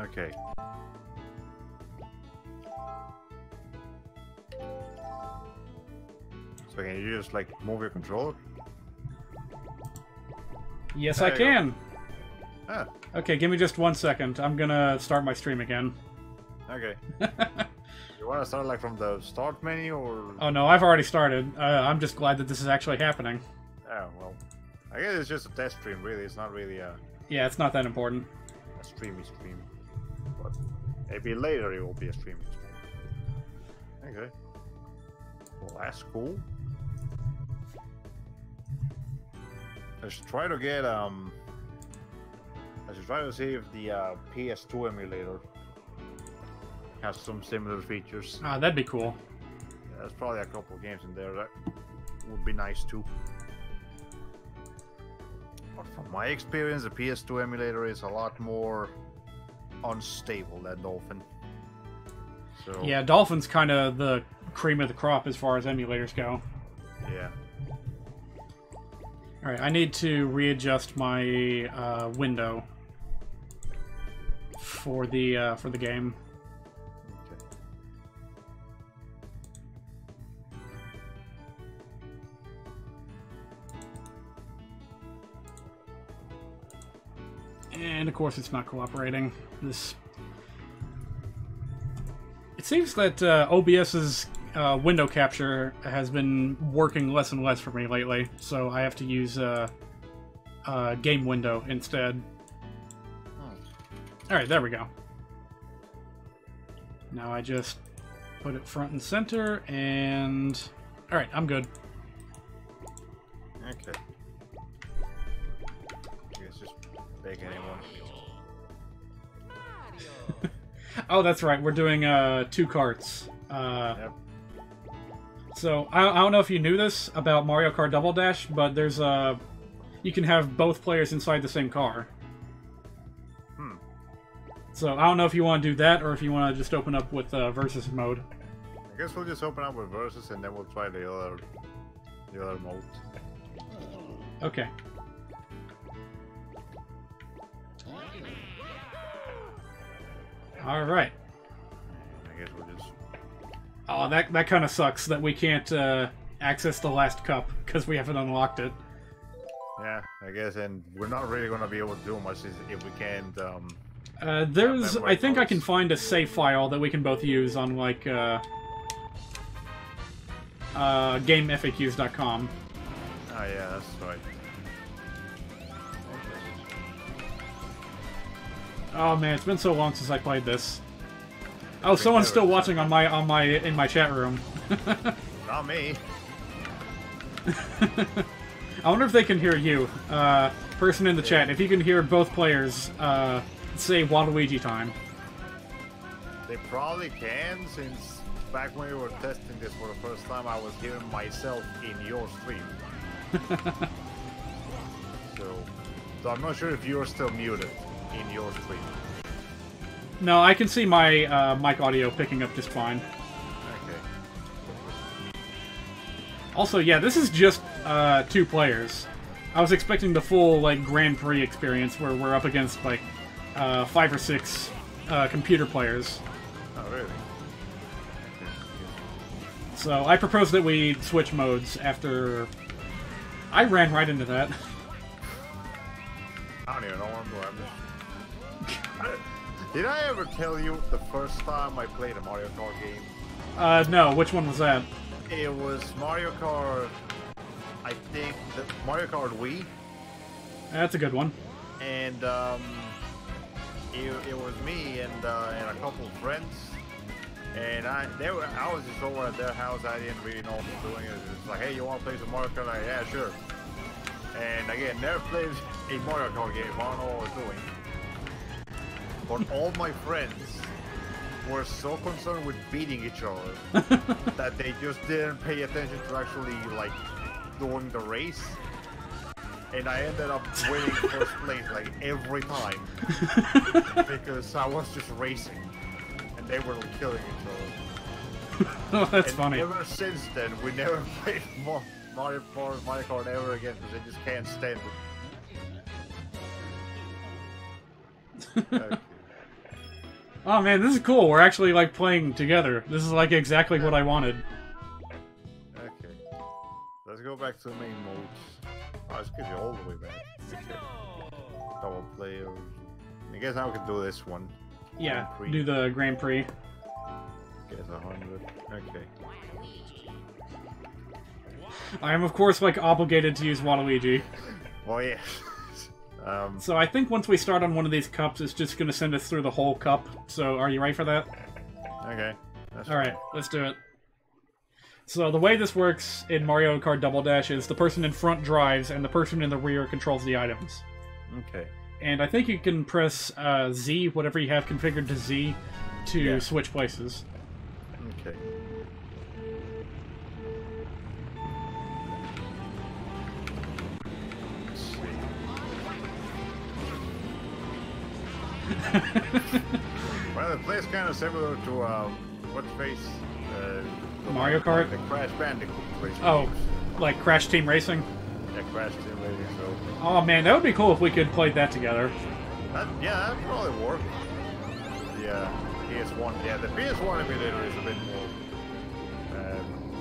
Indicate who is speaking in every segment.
Speaker 1: Okay. So can you just like move your controller?
Speaker 2: Yes,
Speaker 1: There
Speaker 2: I
Speaker 1: you go.
Speaker 2: can.
Speaker 1: Ah,
Speaker 2: Okay, give me just 1 second. I'm gonna start my stream again.
Speaker 1: okay. You want to start like from the start menu or?
Speaker 2: Oh no, I've already started. I'm just glad that this is actually happening.
Speaker 1: Oh well, I guess it's just a test stream. Really, it's not really a
Speaker 2: Yeah, it's not that important.
Speaker 1: streamy stream. But maybe later it will be a streamy stream. Okay. Well, that's cool. I should try to get I should try to see if the PS2 emulator has some similar features.
Speaker 2: Ah, that'd be cool.
Speaker 1: Yeah, there's probably a couple of games in there that would be nice too. But from my experience, the PS2 emulator is a lot more unstable than Dolphin. So
Speaker 2: Yeah, Dolphin's kind of the cream of the crop as far as emulators go.
Speaker 1: yeah.
Speaker 2: Alright, I need to readjust my window for the game.
Speaker 1: Okay.
Speaker 2: And of course it's not cooperating. This... It seems that OBS's window capture has been working less and less for me lately, so I have to use game window instead. Alright, there we go. Now I just put it front and center, and... Alright, I'm good.
Speaker 1: Okay. I guess just beg anyone.
Speaker 2: Oh, that's right, we're doing 2 carts.
Speaker 1: Yep.
Speaker 2: So, I don't know if you knew this about Mario Kart Double Dash, but there's you can have both players inside the same car. So, I don't know if you want to do that, or if you want to just open up with versus mode.
Speaker 1: I guess we'll just open up with versus and then we'll try the other modes.
Speaker 2: Okay. Alright.
Speaker 1: I guess we'll just
Speaker 2: Oh, that kind of sucks that we can't access the last cup, because we haven't unlocked it.
Speaker 1: yeah, I guess, and we're not really gonna be able to do much if we can't
Speaker 2: There's...
Speaker 1: memory
Speaker 2: I think I
Speaker 1: modes.
Speaker 2: can find a save file that we can both use on, like, GameFAQs.com.
Speaker 1: Oh yeah, that's right.
Speaker 2: Oh man, it's been so long since I played this. Oh, someone's still watching on in my chat room.
Speaker 1: Not me.
Speaker 2: I wonder if they can hear you, person in the chat. If you can hear both players, say Waluigi time.
Speaker 1: They probably can, since back when we were testing this for the first time, I was hearing myself in your stream. So I'm not sure if you're still muted in your stream.
Speaker 2: No, I can see my mic audio picking up just fine.
Speaker 1: Okay.
Speaker 2: Also, yeah, this is just 2 players. I was expecting the full like Grand Prix experience where we're up against like 5 or 6 computer players.
Speaker 1: Oh really? Okay.
Speaker 2: So I propose that we switch modes after... I ran right into that.
Speaker 1: I don't even know what I'm doing. Did I ever tell you the first time I played a Mario Kart game?
Speaker 2: No, which one was that?
Speaker 1: It was Mario Kart, I think, the Mario Kart Wii,
Speaker 2: That's a good one.
Speaker 1: and it was me and a couple of friends, and I was just over at their house. I didn't really know what I was doing. It was just like, hey, you want to play some Mario Kart? Like, yeah, sure. And again, never played a Mario Kart game. I don't know what I was doing. But all my friends were so concerned with beating each other that they just didn't pay attention to actually like doing the race. And I ended up winning first place like every time because I was just racing and they were like, killing each other.
Speaker 2: Oh, that's
Speaker 1: And
Speaker 2: funny.
Speaker 1: ever since then, we never played Mario Kart ever again because they just can't stand it. Okay.
Speaker 2: Oh man, this is cool. We're actually like playing together. This is like exactly what I wanted.
Speaker 1: Okay. Let's go back to the main modes. Oh, let's get you all the way back. Okay. Double player. I guess now we can do this one.
Speaker 2: Yeah, do the Grand Prix.
Speaker 1: Guess 100. Okay.
Speaker 2: I am of course like obligated to use Waluigi.
Speaker 1: Well, yeah.
Speaker 2: So I think once we start on one of these cups, it's just going to send us through the whole cup. So are you ready for that?
Speaker 1: Okay.
Speaker 2: Alright, let's do it. So the way this works in Mario Kart Double Dash is the person in front drives and the person in the rear controls the items.
Speaker 1: Okay.
Speaker 2: And I think you can press Z, whatever you have configured to Z, to switch places.
Speaker 1: Okay. Well, the play's kind of similar to what face?
Speaker 2: Mario Kart?
Speaker 1: The Crash Bandicoot race.
Speaker 2: Oh, like Crash Team Racing?
Speaker 1: Yeah, Crash Team Racing. So.
Speaker 2: Oh man, that would be cool if we could play that together.
Speaker 1: Yeah, that'd probably work. Yeah, PS1. Yeah, the PS1 emulator is a bit more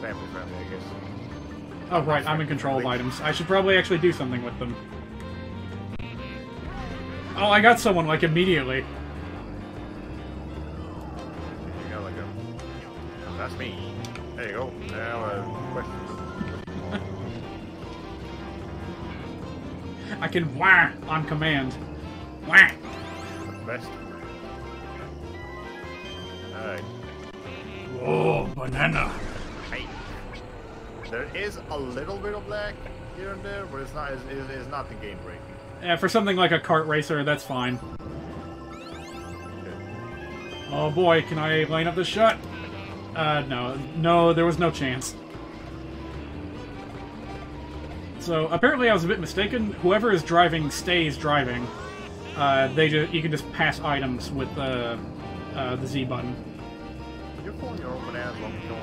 Speaker 1: family friendly, I guess.
Speaker 2: Oh right, I'm in control of items. I should probably actually do something with them. Oh, I got someone, like, immediately.
Speaker 1: You got, like, that's me. There you go. Now, question.
Speaker 2: I can wah on command. Wah!
Speaker 1: Best. Alright.
Speaker 2: Oh, banana.
Speaker 1: Hey. There is a little bit of lag here and there, but it's nothing game breaking.
Speaker 2: Yeah, for something like a kart racer, that's fine. Oh boy, can I line up this shot? No, there was no chance. So, apparently I was a bit mistaken. Whoever is driving stays driving. You can just pass items with the Z button.
Speaker 1: You're pulling your own bananas long as you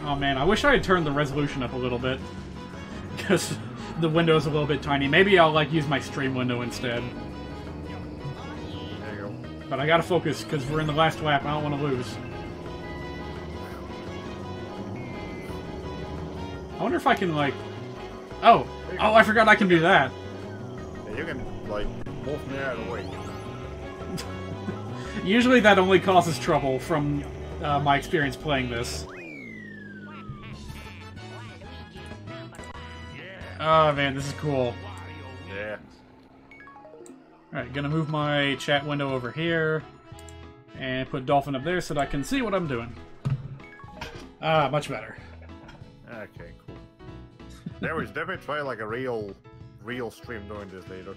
Speaker 2: Oh man, I wish I had turned the resolution up a little bit. Because the window is a little bit tiny. Maybe I'll like use my stream window instead.
Speaker 1: There you go.
Speaker 2: But I gotta focus, because we're in the last lap, I don't want to lose. I wonder if I can like... Oh! Oh, I forgot I can do that!
Speaker 1: Yeah, you can, like, move me out of the way.
Speaker 2: Usually that only causes trouble from my experience playing this. Oh man, this is cool.
Speaker 1: Yeah.
Speaker 2: Alright, gonna move my chat window over here. And put Dolphin up there so that I can see what I'm doing. Ah, much better.
Speaker 1: Okay, cool. There was definitely try like a real stream doing this later.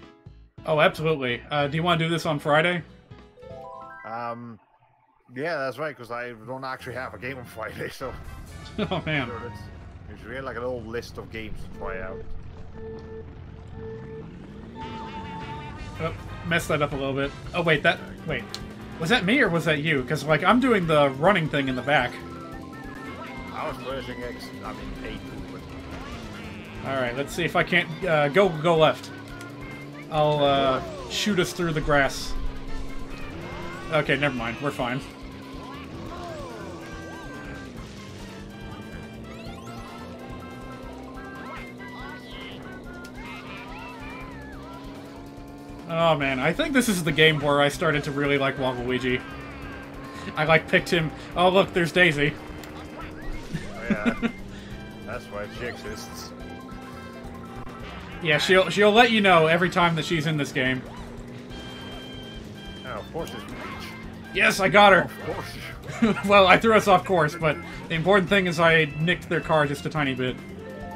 Speaker 2: Oh, absolutely. Do you want to do this on Friday?
Speaker 1: Yeah, that's right, because I don't actually have a game on Friday, so...
Speaker 2: Oh man.
Speaker 1: So we should get like a little list of games to try out.
Speaker 2: Oh, messed that up a little bit. Oh wait, wait. Was that me or was that you? Because like I'm doing the running thing in the back.
Speaker 1: I was pressing X, I mean 8. But...
Speaker 2: Alright, let's see if I can't go left. I'll shoot us through the grass. Okay, never mind. We're fine. Oh man, I think this is the game where I started to really like Waluigi. I like picked him. Oh look, there's Daisy.
Speaker 1: Oh, yeah, that's why she exists.
Speaker 2: Yeah, she'll let you know every time that she's in this game.
Speaker 1: Oh, of course it's Peach.
Speaker 2: Yes, I got her.
Speaker 1: Of course.
Speaker 2: Well, I threw us off course, but the important thing is I nicked their car just a tiny bit,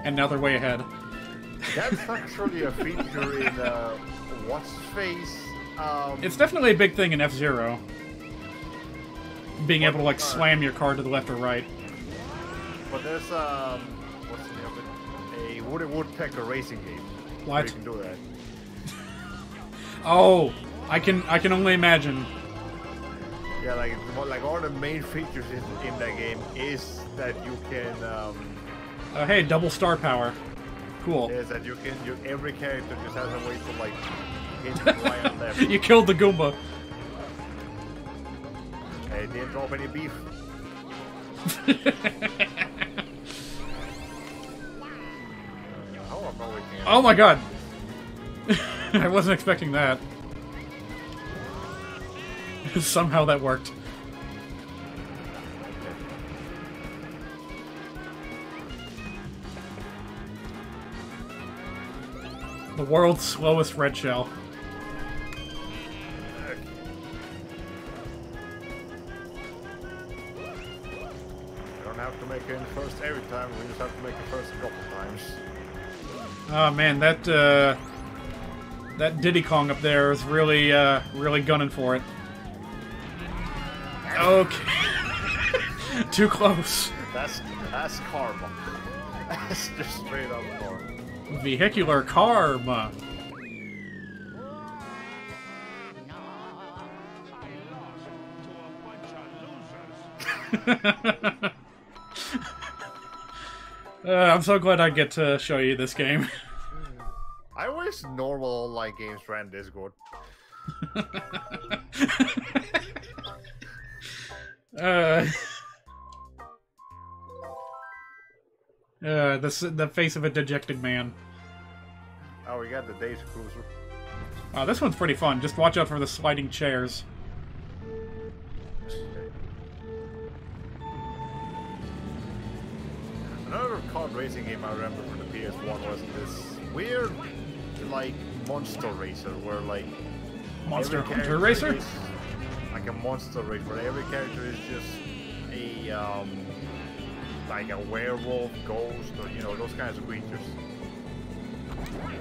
Speaker 2: and now they're way ahead.
Speaker 1: That's actually a feature in what's face.
Speaker 2: It's definitely a big thing in F-Zero. Being able to like slam your car to the left or right.
Speaker 1: But there's what's the name of it? A Woody Woodpecker racing game.
Speaker 2: What?
Speaker 1: You can do that.
Speaker 2: Oh, I can only imagine.
Speaker 1: Yeah, like all the main features in that game is that you can
Speaker 2: Hey, double star power. Cool.
Speaker 1: Is that every character just has a way to like hit right and left.
Speaker 2: You killed the Goomba.
Speaker 1: Hey, didn't drop any beef.
Speaker 2: Oh my god! I wasn't expecting that. Somehow that worked. The world's slowest red shell.
Speaker 1: You don't have to make it in first every time, we just have to make it first a couple times.
Speaker 2: Oh man, that Diddy Kong up there is really really gunning for it. Okay. Too close.
Speaker 1: That's karma. That's just straight up karma.
Speaker 2: Vehicular karma. I'm so glad I get to show you this game.
Speaker 1: I wish normal online games ran this good.
Speaker 2: The face of a dejected man.
Speaker 1: Oh, we got the Daisy Cruiser.
Speaker 2: Oh, this one's pretty fun. Just watch out for the sliding chairs.
Speaker 1: Another kart racing game I remember from the PS1 was this weird, like, monster racer where, like,
Speaker 2: Monster Hunter Racer?
Speaker 1: Like a monster race where every character is just a, like a werewolf, ghost, or, you know, those kinds of creatures.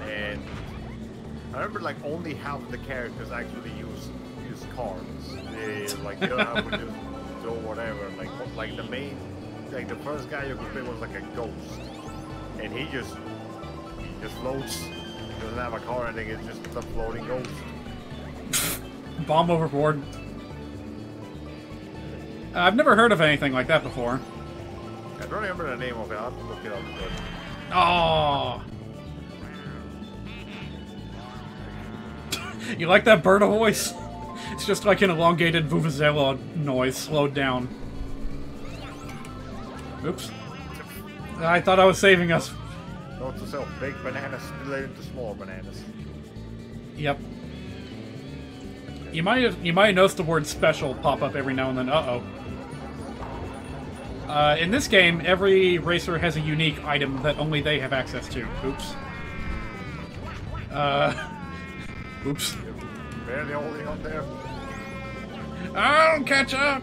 Speaker 1: And I remember, like, only half of the characters actually use cards. Like, the other half would just do whatever. Like the main... Like the first guy you could play was like a ghost, and he just floats. He doesn't have a car, and it's just a floating ghost.
Speaker 2: Bomb overboard. I've never heard of anything like that before.
Speaker 1: I don't remember the name of it. I'll have to look it up.
Speaker 2: Oh. You like that bird voice? It's just like an elongated vuvuzela noise slowed down. Oops. I thought I was saving us.
Speaker 1: Note to self, big bananas split into small bananas.
Speaker 2: Yep. You might have noticed the word special pop up every now and then. Uh-oh. In this game, every racer has a unique item that only they have access to. Oops. Oops.
Speaker 1: Barely holding up there.
Speaker 2: I'll catch up!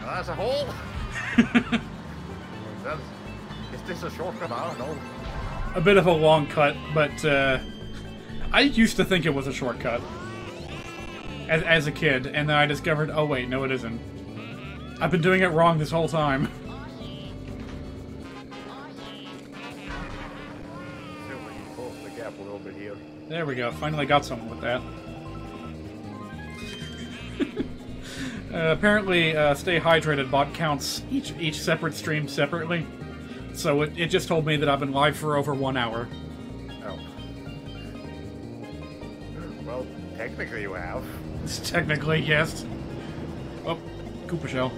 Speaker 1: That's a hole! Is this a shortcut? I don't know.
Speaker 2: A bit of a long cut, but I used to think it was a shortcut as a kid, and then I discovered, oh wait, no it isn't. I've been doing it wrong this whole time.
Speaker 1: Close the gap a little bit here.
Speaker 2: There we go, finally got something with that. Apparently, Stay Hydrated bot counts each separate stream separately, so it just told me that I've been live for over 1 hour.
Speaker 1: Oh. Well, technically you have.
Speaker 2: Technically, yes. Oh, Koopa Shell.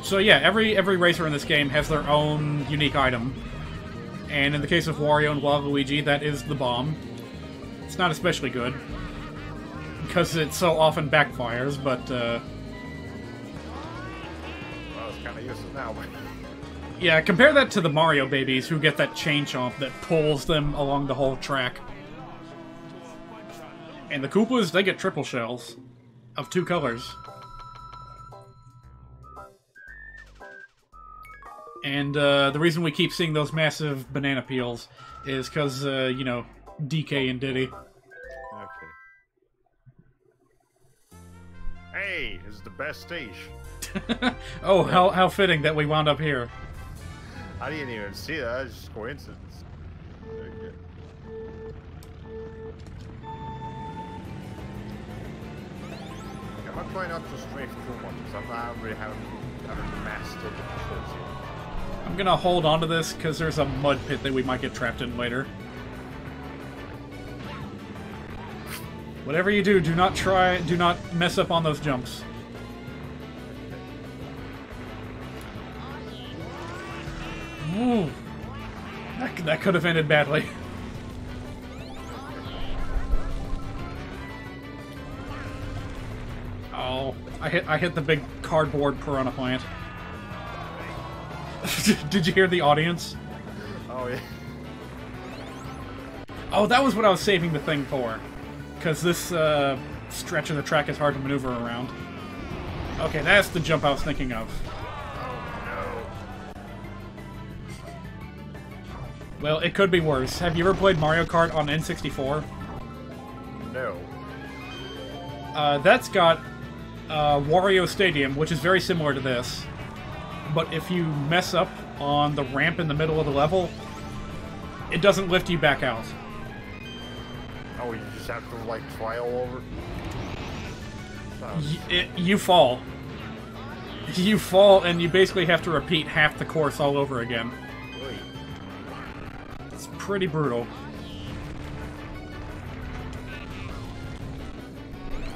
Speaker 2: So yeah, every racer in this game has their own unique item, and in the case of Wario and Waluigi, that is the bomb. It's not especially good, because it so often backfires, but,
Speaker 1: Well, it's kind of useless now, but...
Speaker 2: Yeah, compare that to the Mario babies, who get that chain chomp that pulls them along the whole track. And the Koopas, they get triple shells, of 2 colors. And, the reason we keep seeing those massive banana peels is because, you know, DK and Diddy.
Speaker 1: Okay. Hey, this is the best stage.
Speaker 2: Oh, how fitting that we wound up here.
Speaker 1: I didn't even see that. It's just coincidence. Okay. try not to strafe too much, because I really haven't mastered the controls yet.
Speaker 2: I'm gonna hold on to this because there's a mud pit that we might get trapped in later. Whatever you do, do not mess up on those jumps. Ooh. That could have ended badly. Oh, I hit the big cardboard piranha plant. Did you hear the audience?
Speaker 1: Oh yeah.
Speaker 2: Oh, that was what I was saving the thing for. Because this stretch of the track is hard to maneuver around. Okay, that's the jump I was thinking of. Well, it could be worse. Have you ever played Mario Kart on N64?
Speaker 1: No.
Speaker 2: That's got Wario Stadium, which is very similar to this. But if you mess up on the ramp in the middle of the level, it doesn't lift you back out.
Speaker 1: Oh, you just have to, like, try all over?
Speaker 2: You fall. You fall, and you basically have to repeat half the course all over again.
Speaker 1: Really?
Speaker 2: It's pretty brutal.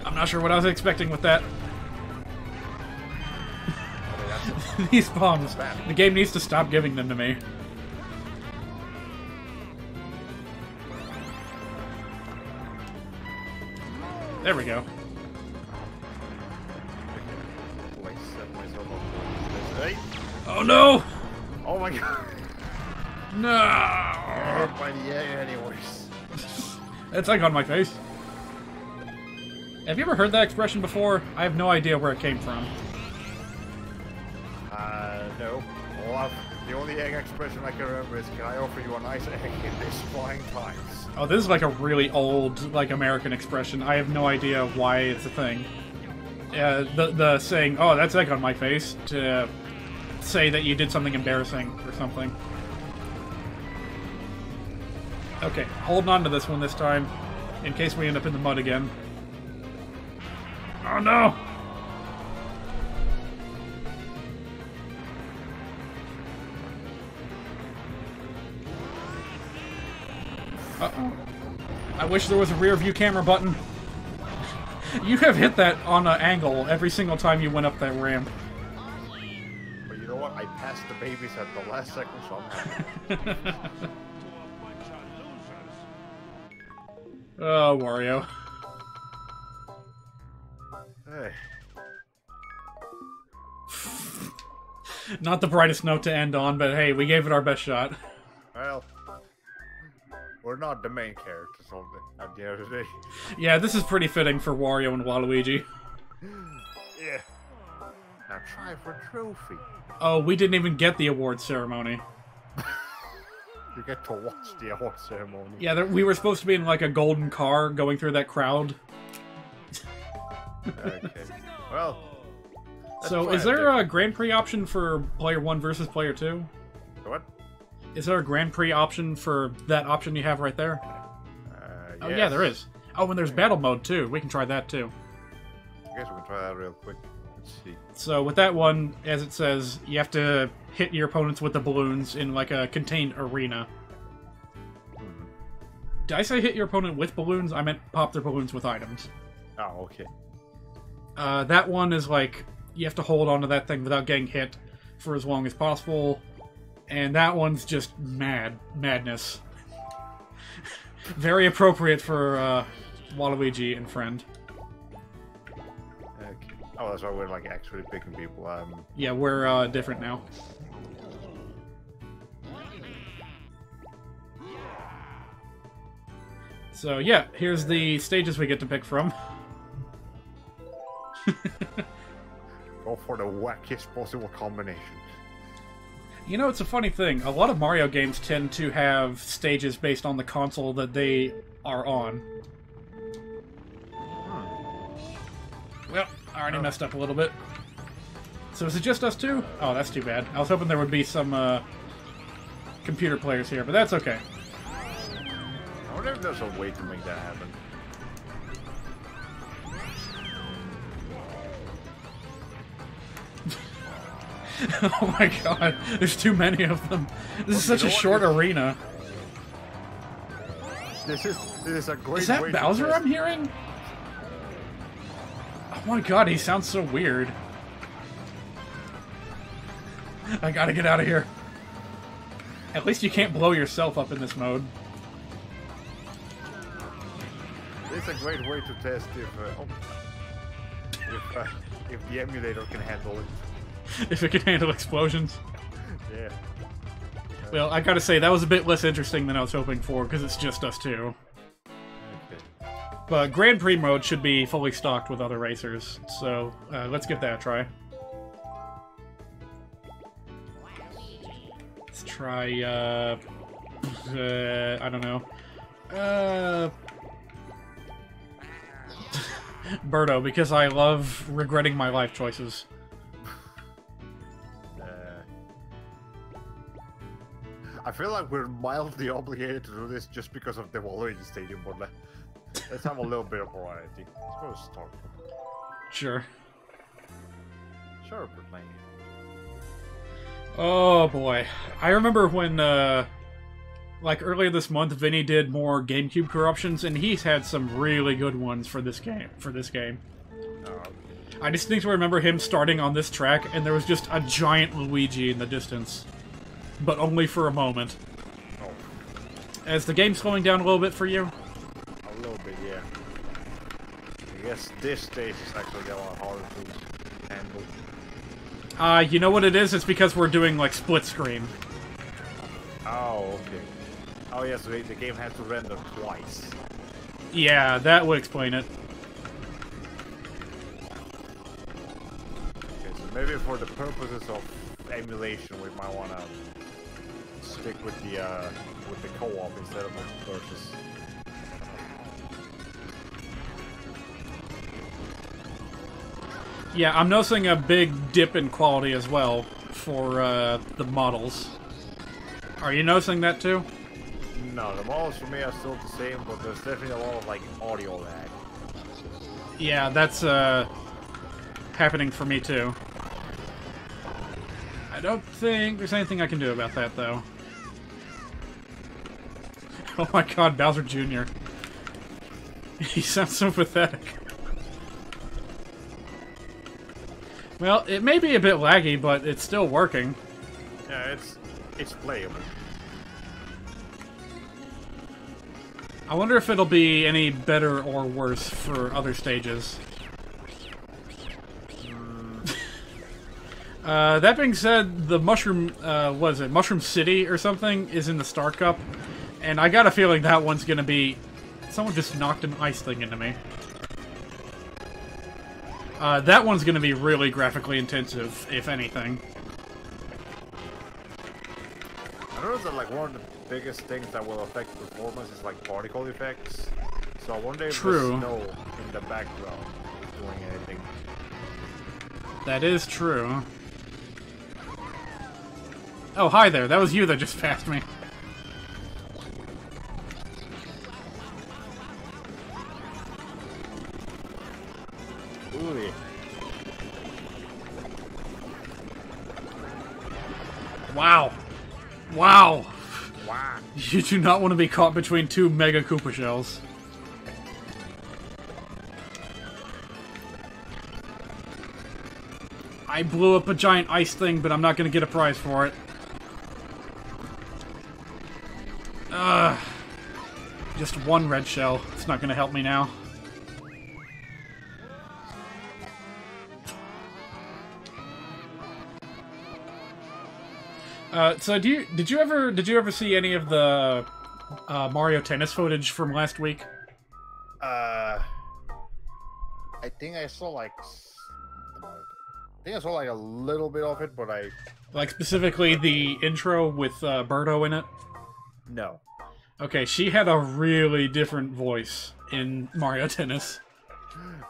Speaker 2: I'm not sure what I was expecting with that. These bombs. The game needs to stop giving them to me. There we go. Oh no!
Speaker 1: Oh my god!
Speaker 2: No!
Speaker 1: I hit by the air anyways.
Speaker 2: That's like on my face. Have you ever heard that expression before? I have no idea where it came from.
Speaker 1: No. Well, the only egg expression I can remember is, can I offer you a nice egg in these flying times?
Speaker 2: Oh, this is like a really old, like, American expression. I have no idea why it's a thing. The saying, oh, that's egg on my face, to say that you did something embarrassing or something. Okay, holding on to this one this time, in case we end up in the mud again. Oh no! Uh-oh. I wish there was a rear view camera button. You have hit that on an angle every single time you went up that ramp.
Speaker 1: But you know what? I passed the babies at the last second, so I'm happy.
Speaker 2: Oh, Wario.
Speaker 1: Hey.
Speaker 2: Not the brightest note to end on, but hey, we gave it our best shot.
Speaker 1: Well, we're not the main characters at the end of the day.
Speaker 2: Yeah, this is pretty fitting for Wario and Waluigi.
Speaker 1: Yeah. Now try for a trophy.
Speaker 2: Oh, we didn't even get the award ceremony.
Speaker 1: You get to watch the award ceremony.
Speaker 2: Yeah, we were supposed to be in like a golden car going through that crowd.
Speaker 1: Okay. Well.
Speaker 2: So, is there a Grand Prix option for Player 1 versus Player 2?
Speaker 1: What?
Speaker 2: Is there a Grand Prix option for that option you have right there? Oh,
Speaker 1: yes.
Speaker 2: yeah, there is. Oh, and there's battle mode, too. We can try that, too.
Speaker 1: I guess we can try that real quick. Let's see.
Speaker 2: So, with that one, as it says, you have to hit your opponents with the balloons in, like, a contained arena. Did I say hit your opponent with balloons? I meant pop their balloons with items.
Speaker 1: Oh, okay.
Speaker 2: That one is, like, you have to hold onto that thing without getting hit for as long as possible. And that one's just madness. Very appropriate for Waluigi and friend.
Speaker 1: Okay. Oh, that's why we're like actually picking people.
Speaker 2: Yeah, we're different now. So yeah, here's the stages we get to pick from.
Speaker 1: Go for the wackiest possible combination.
Speaker 2: You know, it's a funny thing. A lot of Mario games tend to have stages based on the console that they are on. Well, I already messed up a little bit. So is it just us two? Oh, that's too bad. I was hoping there would be some computer players here, but that's okay.
Speaker 1: I wonder if there's a way to make that happen.
Speaker 2: Oh my god, there's too many of them. This is such a short arena.
Speaker 1: This is a great.
Speaker 2: Is that
Speaker 1: way
Speaker 2: Bowser
Speaker 1: to
Speaker 2: I'm hearing? Oh my god, he sounds so weird. I gotta get out of here. At least you can't blow yourself up in this mode.
Speaker 1: It's a great way to test if the emulator can handle it.
Speaker 2: If it can handle explosions.
Speaker 1: Yeah.
Speaker 2: Well, I gotta say, that was a bit less interesting than I was hoping for, because it's just us two.
Speaker 1: Okay.
Speaker 2: But Grand Prix mode should be fully stocked with other racers, so let's give that a try. Let's try, I don't know. Birdo, because I love regretting my life choices.
Speaker 1: I feel like we're mildly obligated to do this just because of the Waluigi Stadium, but let's have a little bit of variety. Let's go to start.
Speaker 2: Sure.
Speaker 1: Sure, we're playing it.
Speaker 2: Oh boy. I remember when, like earlier this month, Vinny did more GameCube corruptions, and he's had some really good ones for this game.
Speaker 1: Oh, okay.
Speaker 2: I distinctly remember him starting on this track, and there was just a giant Luigi in the distance. But only for a moment.
Speaker 1: Oh.
Speaker 2: Is the game slowing down a little bit for you?
Speaker 1: A little bit, yeah. I guess this stage is actually a lot harder to handle.
Speaker 2: You know what it is? It's because we're doing, like, split screen.
Speaker 1: Oh, okay. Oh, yeah, so the game has to render twice.
Speaker 2: Yeah, that would explain it.
Speaker 1: Okay, so maybe for the purposes of emulation, we might want to stick with the co-op instead of the versus.
Speaker 2: Yeah, I'm noticing a big dip in quality as well for the models. Are you noticing that too?
Speaker 1: No, the models for me are still the same, but there's definitely a lot of like audio lag.
Speaker 2: Yeah, that's happening for me too. I don't think there's anything I can do about that though. Oh my god, Bowser Jr. He sounds so pathetic. Well, it may be a bit laggy, but it's still working.
Speaker 1: Yeah, it's playable.
Speaker 2: I wonder if it'll be any better or worse for other stages. That being said, the Mushroom, what is it, Mushroom City or something, is in the Star Cup, and I got a feeling that one's gonna be... Someone just knocked an ice thing into me. That one's gonna be really graphically intensive, if anything.
Speaker 1: I noticed that like one of the biggest things that will affect performance is like particle effects. So I wonder if the snow in the background is doing anything.
Speaker 2: That is true. Oh, hi there. That was you that just passed me.
Speaker 1: Ooh.
Speaker 2: Wow. Wow.
Speaker 1: Wow.
Speaker 2: You do not want to be caught between two Mega Koopa shells. I blew up a giant ice thing, but I'm not going to get a prize for it. Just one red shell. It's not going to help me now. So did you ever see any of the Mario Tennis footage from last week?
Speaker 1: I think I saw like a little bit of it, but I...
Speaker 2: Like, specifically the intro with Birdo in it?
Speaker 1: No.
Speaker 2: Okay, she had a really different voice in Mario Tennis.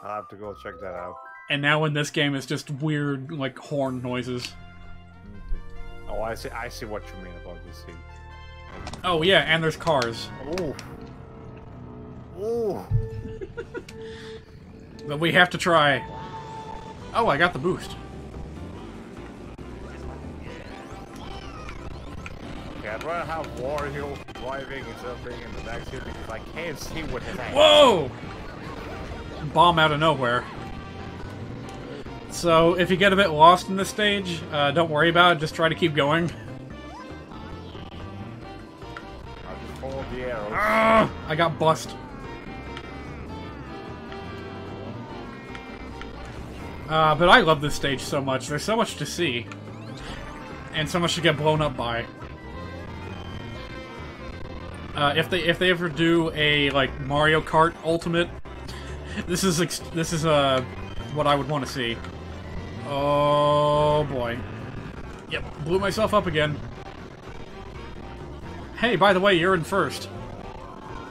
Speaker 1: I'll have to go check that out.
Speaker 2: And now in this game, it's just weird, like, horn noises.
Speaker 1: Okay. Oh, I see what you mean about this scene.
Speaker 2: Oh, yeah, and there's cars.
Speaker 1: Ooh. Ooh.
Speaker 2: But we have to try... Oh, I got the boost.
Speaker 1: Okay, I'd rather have Wario driving instead of being in the back seat because I can't see what his ass.
Speaker 2: Whoa! Bomb out of nowhere. So, if you get a bit lost in this stage, don't worry about it, just try to keep going.
Speaker 1: I'll just follow the arrows.
Speaker 2: I got bust. But I love this stage so much. There's so much to see. And so much to get blown up by. If they ever do a, like, Mario Kart Ultimate, this is what I would want to see. Oh, boy. Yep, blew myself up again. Hey, by the way, you're in first.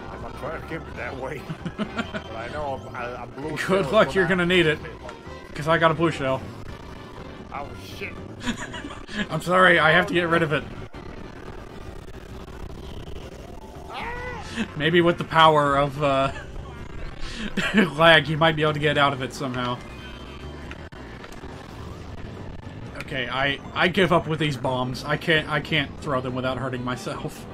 Speaker 1: I'm not trying to keep it that way. But I know I'm blue.
Speaker 2: Good luck, you're gonna need it. Because I got a blue shell.
Speaker 1: Oh, shit.
Speaker 2: I'm sorry, I have to get rid of it. Maybe with the power of, lag, you might be able to get out of it somehow. Okay, I give up with these bombs. I can't throw them without hurting myself.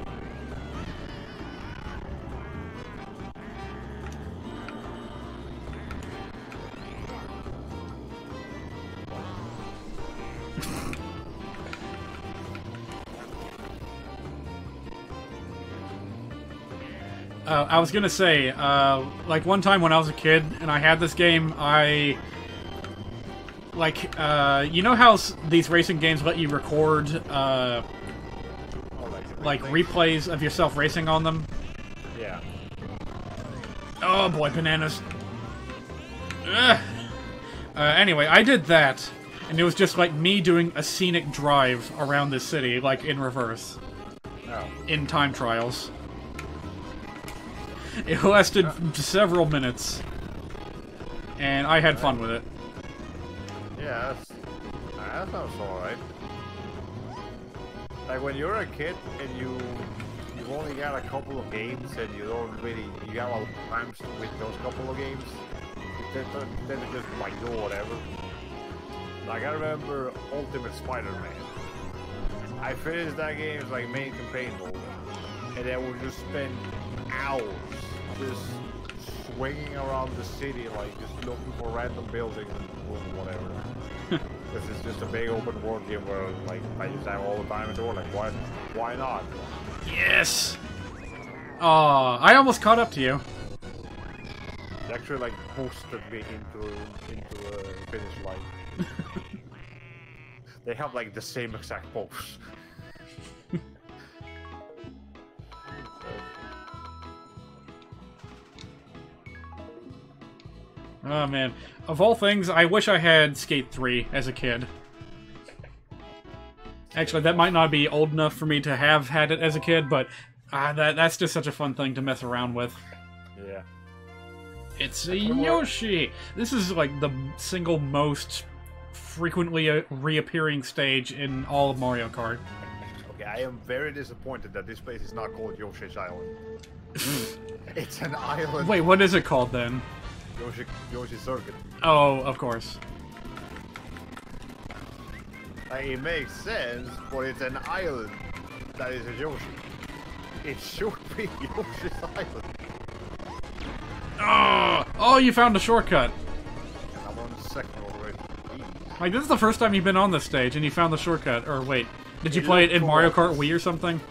Speaker 2: I was gonna say, like one time when I was a kid and I had this game, you know how these racing games let you record, like replays of yourself racing on them?
Speaker 1: Yeah.
Speaker 2: Oh boy, bananas. Ugh. Anyway, I did that, and it was just like me doing a scenic drive around this city, like in reverse.
Speaker 1: Oh.
Speaker 2: In time trials. It lasted several minutes, and I had fun with it.
Speaker 1: Yeah, that sounds alright. Like when you're a kid and you've only got a couple of games and you got a lot of times with those couple of games, you tend to just like do whatever. Like I remember Ultimate Spider-Man. I finished that game's like main campaign mode, and then would just spend hours just swinging around the city, like just looking for random buildings and doing whatever. This is just a big open world game where like I just have all the time to do it. Like why not?
Speaker 2: Yes. Aw, I almost caught up to you.
Speaker 1: It actually like boosted me into finish line. They have like the same exact pose.
Speaker 2: Oh man. Of all things, I wish I had Skate 3 as a kid. Actually, that might not be old enough for me to have had it as a kid, but that's just such a fun thing to mess around with.
Speaker 1: Yeah.
Speaker 2: It's a Yoshi! This is like the single most frequently reappearing stage in all of Mario Kart.
Speaker 1: Okay, I am very disappointed that this place is not called Yoshi's Island. It's an island.
Speaker 2: Wait, what is it called then?
Speaker 1: Yoshi Circuit.
Speaker 2: Oh, of course.
Speaker 1: Like, it makes sense, but it's an island that is a Yoshi. It should be Yoshi's Island.
Speaker 2: Oh, you found a shortcut.
Speaker 1: I'm on the second already.
Speaker 2: Like, this is the first time you've been on this stage and you found the shortcut. Or wait, did you play it in Mario Kart Wii or something?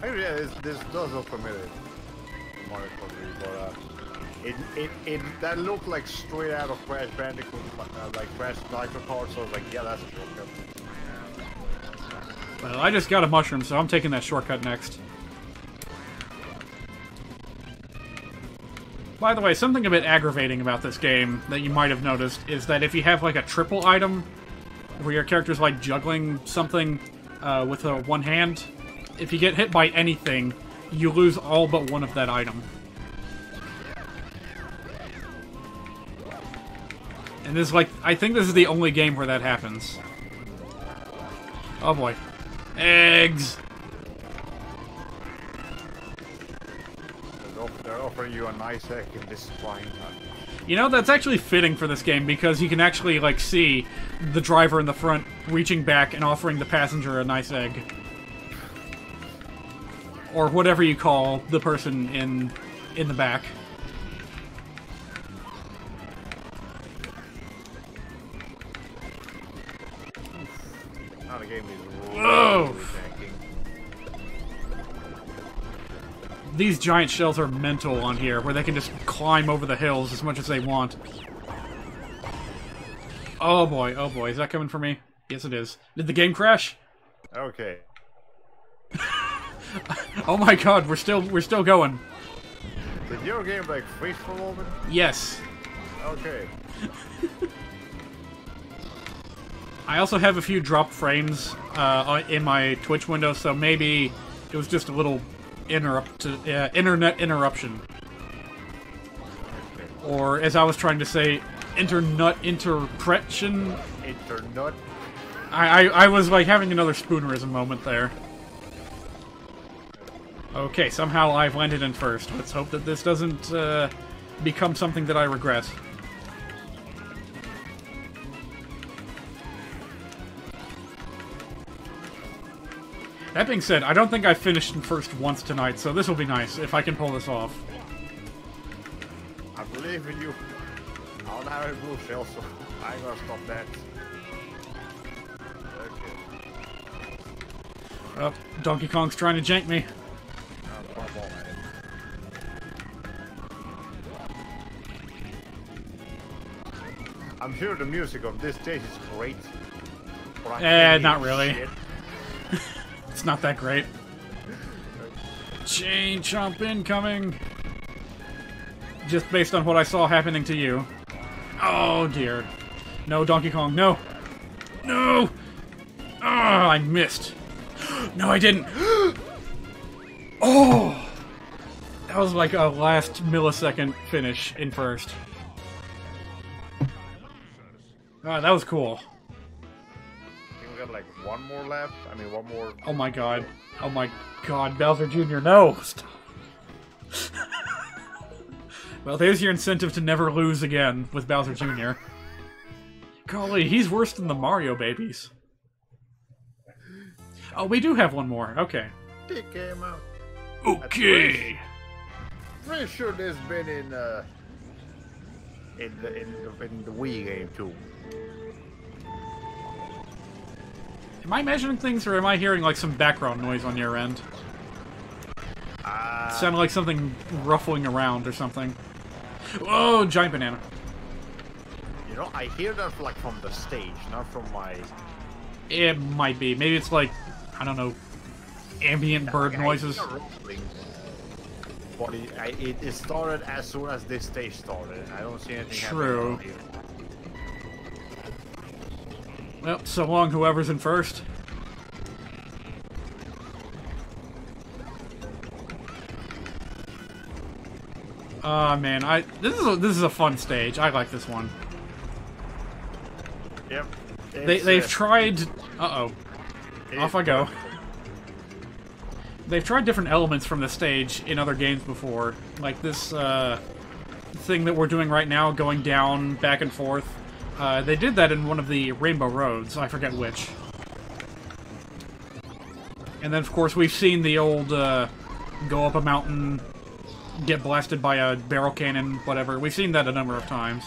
Speaker 1: Actually, yeah, this does look familiar. Mario Kart Wii, but that looked like straight out of Crash Bandicoot, like Crash Nitro Kart, so I was like, yeah, that's a shortcut.
Speaker 2: Well, I just got a mushroom, so I'm taking that shortcut next. By the way, something a bit aggravating about this game that you might have noticed is that if you have like a triple item, where your character's like juggling something with one hand, if you get hit by anything, you lose all but one of that item. And this is like, I think this is the only game where that happens. Oh boy. Eggs!
Speaker 1: They're offering you a nice egg in this flying hut.
Speaker 2: You know, that's actually fitting for this game because you can actually, like, see the driver in the front reaching back and offering the passenger a nice egg. Or whatever you call the person in the back.
Speaker 1: Now the game is
Speaker 2: Whoa!
Speaker 1: really janky.
Speaker 2: These giant shells are mental on here, where they can just climb over the hills as much as they want. Oh boy, is that coming for me? Yes, it is. Did the game crash?
Speaker 1: Okay.
Speaker 2: Oh my god, we're still going.
Speaker 1: Did your game like freeze for a moment?
Speaker 2: Yes.
Speaker 1: Okay.
Speaker 2: I also have a few drop frames in my Twitch window, so maybe it was just a little internet interruption. Or, as I was trying to say, internet interpretation.
Speaker 1: Internet.
Speaker 2: I was like having another spoonerism moment there. Okay, somehow I've landed in first. Let's hope that this doesn't become something that I regret. That being said, I don't think I finished in first once tonight, so this will be nice if I can pull this off.
Speaker 1: I believe in you. I don't have a blue shell, so I'm gonna stop that. Okay.
Speaker 2: Oh, Donkey Kong's trying to jank me.
Speaker 1: I'm sure the music of this stage is great. But I can't
Speaker 2: not
Speaker 1: hear
Speaker 2: really.
Speaker 1: shit.
Speaker 2: It's not that great. Chain chomp incoming. Just based on what I saw happening to you. Oh dear. No, Donkey Kong, no! No! Oh, I missed. No, I didn't. Oh! That was like a last millisecond finish in first. Oh, that was cool.
Speaker 1: I think we got like one more lap. I mean, one more.
Speaker 2: Oh my god. Oh my god, Bowser Jr., no! Stop. Well, there's your incentive to never lose again with Bowser Jr. Golly, he's worse than the Mario babies. Oh, we do have one more. Okay.
Speaker 1: It came out.
Speaker 2: Okay.
Speaker 1: Pretty sure there's been in the Wii game too.
Speaker 2: Am I imagining things, or am I hearing like some background noise on your end? Sounded like something ruffling around or something. Whoa, giant banana.
Speaker 1: You know, I hear that like from the stage, not from my.
Speaker 2: It might be. Maybe it's like, I don't know, ambient bird noises.
Speaker 1: But it started as soon as this stage started. I don't see anything
Speaker 2: True.
Speaker 1: happening here.
Speaker 2: Well, so long, whoever's in first. Man, this is a fun stage. I like this one.
Speaker 1: Yep.
Speaker 2: They've tried. Off I go. They've tried different elements from the stage in other games before, like this thing that we're doing right now, going down back and forth. They did that in one of the Rainbow Roads. I forget which. And then, of course, we've seen the old go up a mountain, get blasted by a barrel cannon, whatever. We've seen that a number of times.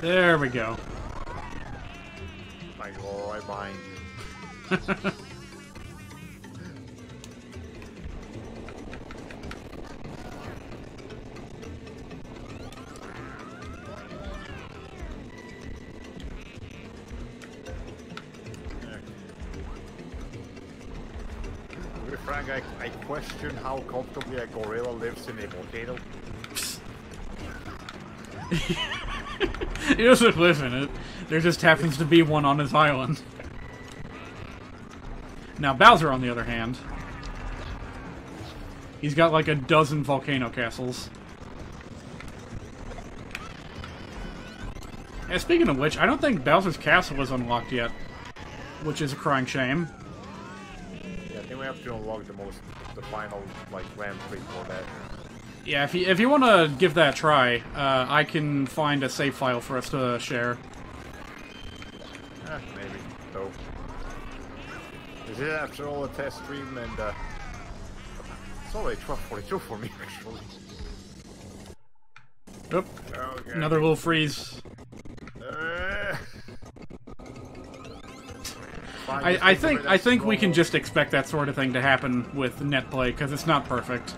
Speaker 2: There we go.
Speaker 1: I go right behind you. To be frank, I question how comfortably a gorilla lives in a volcano.
Speaker 2: He doesn't live in it. There just happens to be one on his island. Now, Bowser, on the other hand, he's got like a dozen volcano castles. And speaking of which, I don't think Bowser's castle is unlocked yet, which is a crying shame.
Speaker 1: Yeah, I think we have to unlock the final, like, ramp for that.
Speaker 2: Yeah, if you want to give that a try, I can find a save file for us to share.
Speaker 1: Maybe. So, is it after all a test stream and it's only 12:42 for me actually.
Speaker 2: Oop.
Speaker 1: Okay.
Speaker 2: Another little freeze. I think we can just expect that sort of thing to happen with netplay because it's not perfect.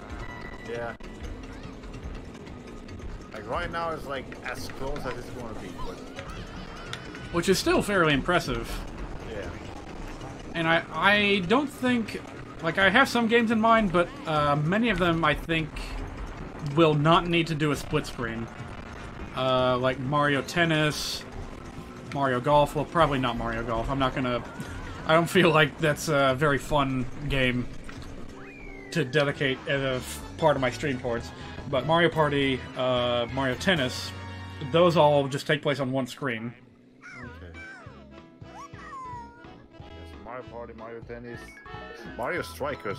Speaker 1: Yeah. Like right now it's like as close as it's going to be, but
Speaker 2: which is still fairly impressive.
Speaker 1: yeah.
Speaker 2: And I don't think, like, I have some games in mind, but many of them I think will not need to do a split screen. Like Mario Tennis, Mario Golf. Well, probably not Mario Golf. I don't feel like that's a very fun game to dedicate as a part of my stream towards. But Mario Party, Mario Tennis, those all just take place on one screen.
Speaker 1: Okay. Yes, Mario Party, Mario Tennis, Mario Strikers.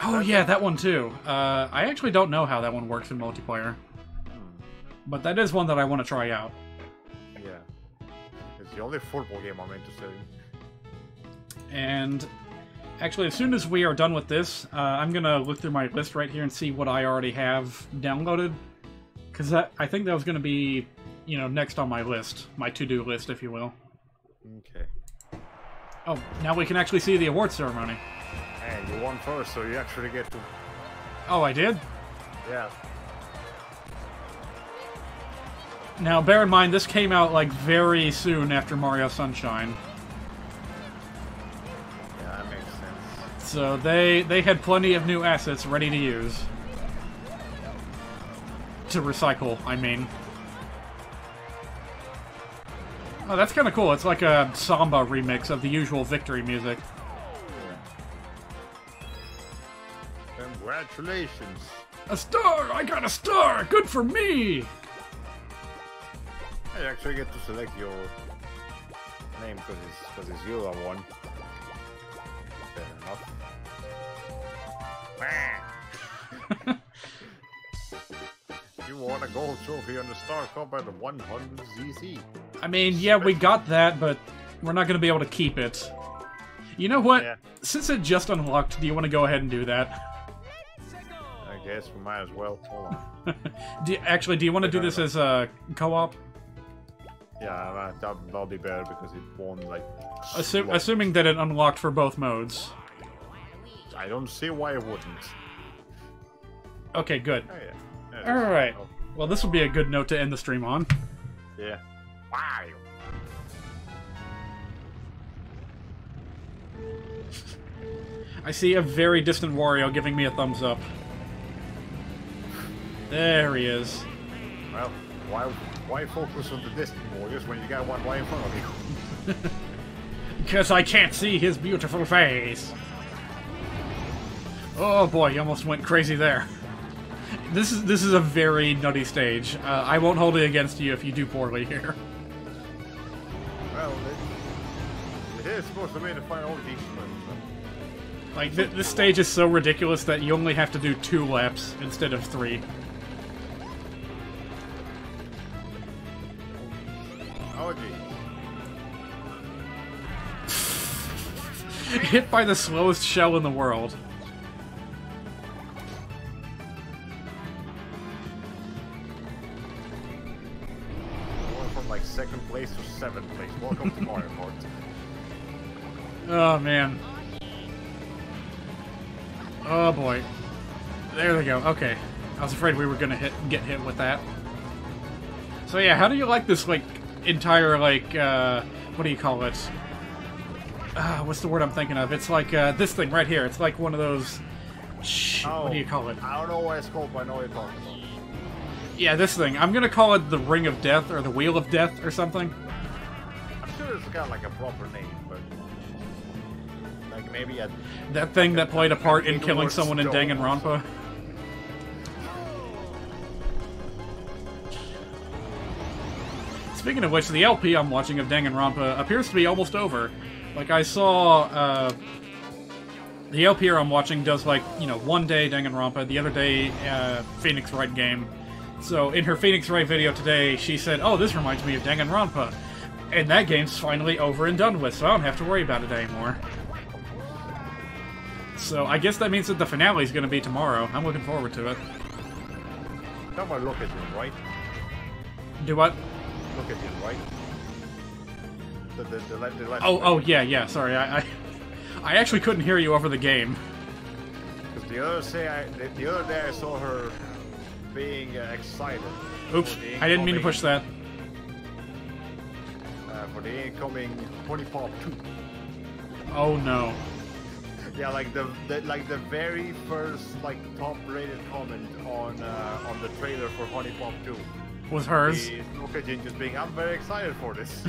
Speaker 2: Oh yeah, that one too. I actually don't know how that one works in multiplayer. But that is one that I want to try out.
Speaker 1: Yeah. It's the only football game I'm interested in.
Speaker 2: And actually, as soon as we are done with this, I'm going to look through my list right here and see what I already have downloaded. Because I think that was going to be, you know, next on my list. My to-do list, if you will.
Speaker 1: Okay.
Speaker 2: Oh, now we can actually see the award ceremony.
Speaker 1: Hey, you won first, so you actually get to...
Speaker 2: Oh, I did?
Speaker 1: Yeah.
Speaker 2: Now, bear in mind, this came out, like, very soon after Mario Sunshine.
Speaker 1: Yeah, that makes sense.
Speaker 2: So they had plenty of new assets ready to use. To recycle, I mean. Oh, that's kind of cool. It's like a samba remix of the usual victory music.
Speaker 1: Yeah. Congratulations.
Speaker 2: A star! I got a star! Good for me!
Speaker 1: You actually get to select your name because it's you that won. Fair enough. You won a gold trophy on the Star Cup at 100cc.
Speaker 2: I mean, yeah, we got that, but we're not going to be able to keep it. You know what?
Speaker 1: Yeah.
Speaker 2: Since it just unlocked, do you want to go ahead and do that?
Speaker 1: I guess we might as well. Hold on.
Speaker 2: Do you want to do this as a co-op?
Speaker 1: Yeah, that'll be better because it won't, like...
Speaker 2: Assuming that it unlocked for both modes.
Speaker 1: I don't see why it wouldn't.
Speaker 2: Okay, good.
Speaker 1: Oh, yeah.
Speaker 2: Alright.
Speaker 1: Oh.
Speaker 2: Well, this will be a good note to end the stream on.
Speaker 1: Yeah. Wow.
Speaker 2: I see a very distant Wario giving me a thumbs up. There he is.
Speaker 1: Well, why focus on the distant warriors when you got one right in front of you?
Speaker 2: Because I can't see his beautiful face. Oh boy, you almost went crazy there. This is a very nutty stage. I won't hold it against you if you do poorly here.
Speaker 1: Well, it is supposed to be the final decent.
Speaker 2: Like, this stage is so ridiculous that you only have to do 2 laps instead of 3.
Speaker 1: Oh, geez.
Speaker 2: Hit by the slowest shell in the world.
Speaker 1: Going from like 2nd place to 7th place. Welcome to Mario Kart.
Speaker 2: Oh man. Oh boy. There they go. Okay. I was afraid we were gonna get hit with that. So yeah, how do you like this, like, entire, like, what do you call it? What's the word I'm thinking of? It's like, this thing right here. It's like one of those... what do you call it?
Speaker 1: I don't know what it's called, but I know what you're talking about.
Speaker 2: Yeah, this thing. I'm gonna call it the Ring of Death, or the Wheel of Death, or something.
Speaker 1: I'm sure it's got, like, a proper name, but... Like, maybe a...
Speaker 2: That thing that played a part in killing someone in Danganronpa. Speaking of which, the LP I'm watching of Danganronpa appears to be almost over. Like, I saw, The LP I'm watching does, like, you know, one day Danganronpa, the other day Phoenix Wright game. So in her Phoenix Wright video today, she said, oh, this reminds me of Danganronpa. And that game's finally over and done with, so I don't have to worry about it anymore. So I guess that means that the finale is going to be tomorrow. I'm looking forward to it.
Speaker 1: Someone look at you, right?
Speaker 2: Do what?
Speaker 1: Look at you, right? The left
Speaker 2: oh, yeah, sorry. I actually couldn't hear you over the game.
Speaker 1: Because the other day I saw her being excited.
Speaker 2: Oops, I didn't mean to push that.
Speaker 1: For the incoming Honey Pop 2.
Speaker 2: Oh no.
Speaker 1: Yeah, like the very first like top-rated comment on the trailer for Honey Pop 2
Speaker 2: was hers.
Speaker 1: Okajin just being, I'm very excited for this.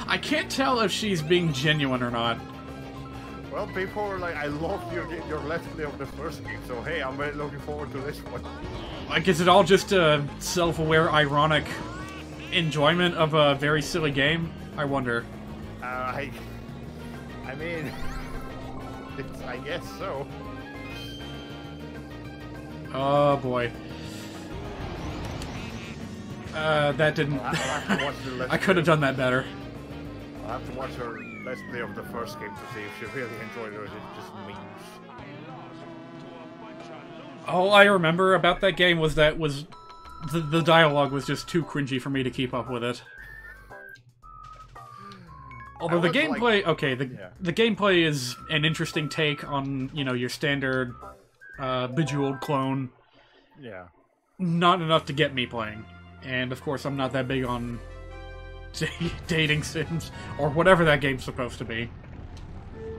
Speaker 2: I can't tell if she's being genuine or not.
Speaker 1: Well, people were like, I love your Let's Play of the first game, so hey, I'm very looking forward to this one.
Speaker 2: Like, is it all just a self-aware, ironic enjoyment of a very silly game? I wonder.
Speaker 1: I mean, I guess so.
Speaker 2: Oh boy. That didn't... I could have done that better.
Speaker 1: I'll have to watch her Let's Play of the first game to see if she really enjoyed it or is it just memes.
Speaker 2: All I remember about that game was that the dialogue was just too cringy for me to keep up with it. Although the gameplay, okay, the gameplay is an interesting take on, you know, your standard Bejeweled clone.
Speaker 1: Yeah.
Speaker 2: Not enough to get me playing. And of course I'm not that big on dating sims, or whatever that game's supposed to be.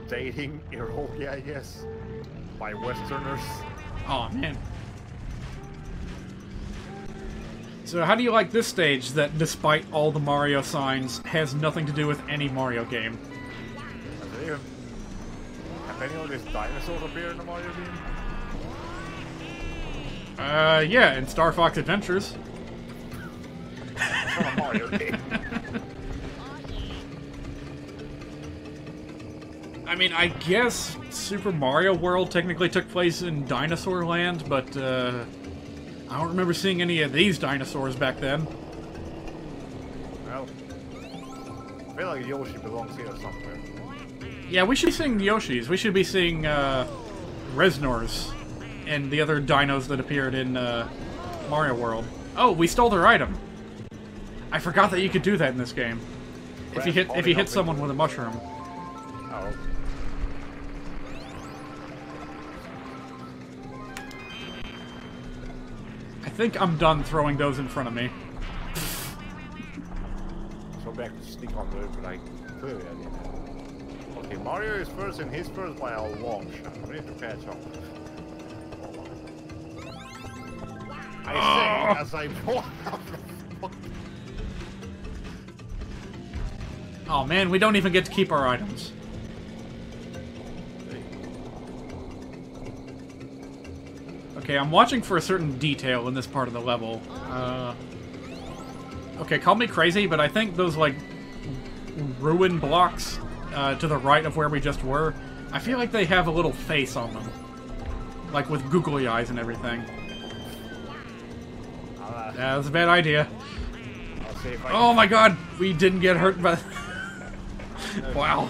Speaker 1: Dating eroge, I guess. By Westerners.
Speaker 2: Aw, man. So how do you like this stage that, despite all the Mario signs, has nothing to do with any Mario game?
Speaker 1: Have any of these dinosaurs appeared in the Mario game?
Speaker 2: Yeah, in Star Fox Adventures.
Speaker 1: It's not a Mario game.
Speaker 2: I mean, I guess Super Mario World technically took place in Dinosaur Land, but, I don't remember seeing any of these dinosaurs back then.
Speaker 1: Well, I feel like Yoshi belongs here somewhere.
Speaker 2: Yeah, we should be seeing Yoshis. We should be seeing, Reznors and the other dinos that appeared in, Mario World. Oh, we stole their item. I forgot that you could do that in this game. If you hit someone with a mushroom.
Speaker 1: Oh.
Speaker 2: I think I'm done throwing those in front of me.
Speaker 1: So back to sneak on the but I clearly I didn't. Okay, Mario is first and he's first by a long shot. We need to catch up. I say as I pull out the fuck.
Speaker 2: Oh man, we don't even get to keep our items. Okay, I'm watching for a certain detail in this part of the level. Okay, call me crazy, but I think those, like, ruin blocks to the right of where we just were, I feel like they have a little face on them. Like, with googly eyes and everything. That was a bad idea.
Speaker 1: I'll see if I
Speaker 2: oh my god, we didn't get hurt by... Wow.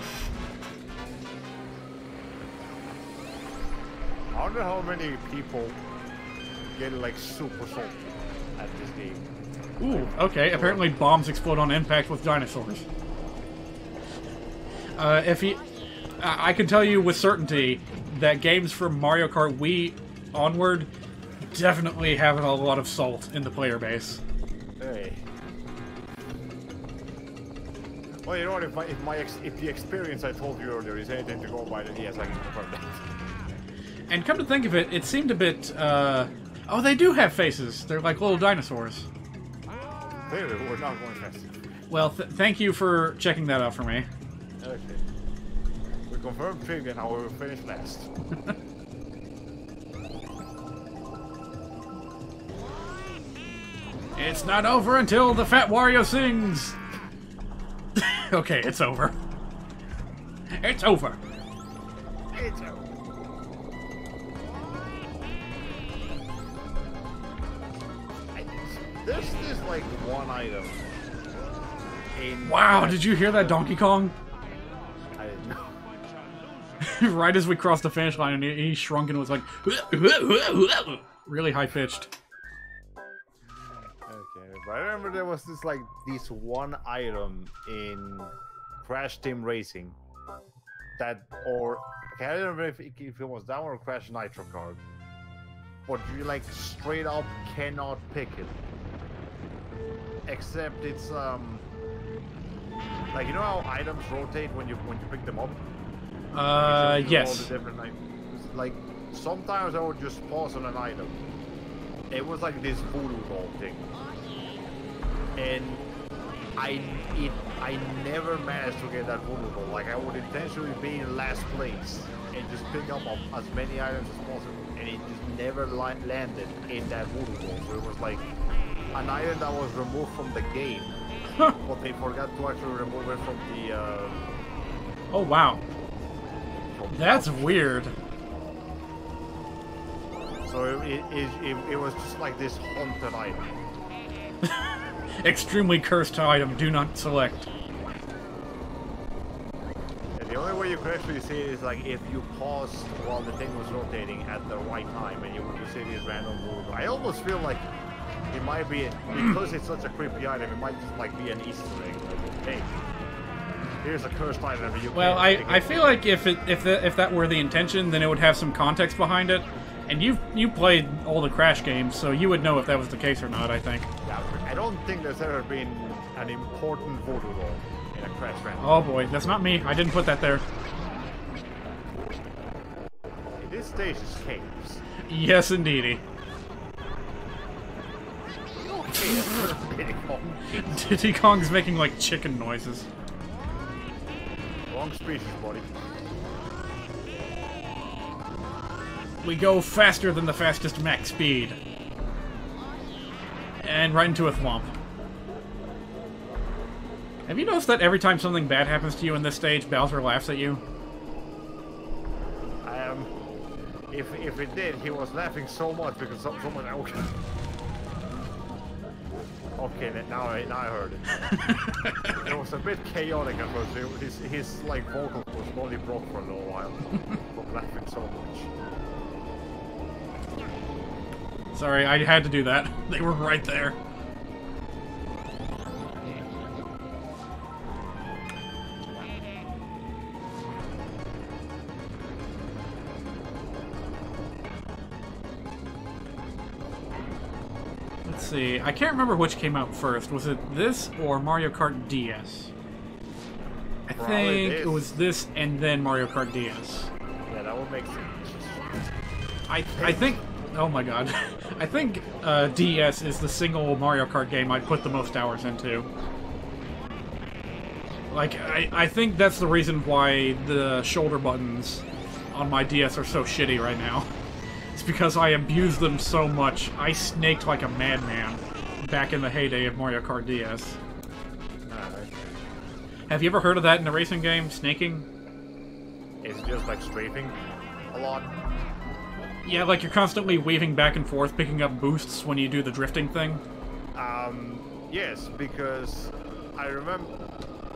Speaker 1: I wonder how many people get like super salty at this game.
Speaker 2: Ooh, okay. Apparently bombs explode on impact with dinosaurs. I can tell you with certainty that games from Mario Kart Wii onward definitely have a lot of salt in the player base.
Speaker 1: Hey. Well, you know what? If the experience I told you earlier is anything to go by, then yes, I can confirm that.
Speaker 2: And come to think of it, it seemed a bit. Oh, they do have faces. They're like little dinosaurs.
Speaker 1: Clearly, we're not going fast.
Speaker 2: Well, thank you for checking that out for me.
Speaker 1: Okay. We confirmed trivia, now we will finish last.
Speaker 2: It's not over until the Fat Wario sings! Okay, it's over. It's over.
Speaker 1: It's there's like one item in...
Speaker 2: Wow, did you hear that, Donkey Kong?
Speaker 1: I didn't know.
Speaker 2: Right as we crossed the finish line, and he shrunk and was like... really high-pitched.
Speaker 1: Okay, but I remember there was this one item in Crash Team Racing that, or I can't remember if it was that one or Crash Nitro Kart, but you like straight up cannot pick it. Except it's like, you know how items rotate when you pick them up?
Speaker 2: Yes.
Speaker 1: All the different items. Like sometimes I would just pause on an item. It was like this voodoo ball thing, and I never managed to get that voodoo ball. Like I would intentionally be in last place and just pick up as many items as possible, and it just never landed in that voodoo ball. So it was like an item that was removed from the game, but they forgot to actually remove it from the.
Speaker 2: Oh wow, that's weird.
Speaker 1: So it was just like this haunted item.
Speaker 2: Extremely cursed item. Do not select.
Speaker 1: And the only way you could actually see it is like if you paused while the thing was rotating at the right time, and you would just see these random moves. I almost feel like it might be, because it's such a creepy item, it might just like be an Easter egg. Like, hey, here's a cursed item.
Speaker 2: Well, I feel like if that were the intention, then it would have some context behind it. And you played all the Crash games, so you would know if that was the case or not, I think.
Speaker 1: Yeah, I don't think there's ever been an important voodoo doll in a Crash random.
Speaker 2: Oh boy, that's not me. I didn't put that there.
Speaker 1: This stage is caves.
Speaker 2: Yes, indeedy. Diddy Kong's making like chicken noises.
Speaker 1: Wrong species, buddy.
Speaker 2: We go faster than the fastest max speed. And right into a thwomp. Have you noticed that every time something bad happens to you in this stage, Bowser laughs at you?
Speaker 1: If it did, he was laughing so much because someone else... Okay, now I heard it. It was a bit chaotic at first. His like vocal was probably broke for a little while from laughing so much.
Speaker 2: Sorry, I had to do that. They were right there. Let's see. I can't remember which came out first. Was it this or Mario Kart DS? I think it was this and then Mario Kart DS.
Speaker 1: Yeah, that would make sense.
Speaker 2: I think... Oh my god. I think DS is the single Mario Kart game I'd put the most hours into. Like, I think that's the reason why the shoulder buttons on my DS are so shitty right now. It's because I abused them so much. I snaked like a madman back in the heyday of Mario Kart DS. Have you ever heard of that in a racing game? Snaking?
Speaker 1: It's just like strafing a lot.
Speaker 2: Yeah, like you're constantly weaving back and forth, picking up boosts when you do the drifting thing?
Speaker 1: Yes, because I remember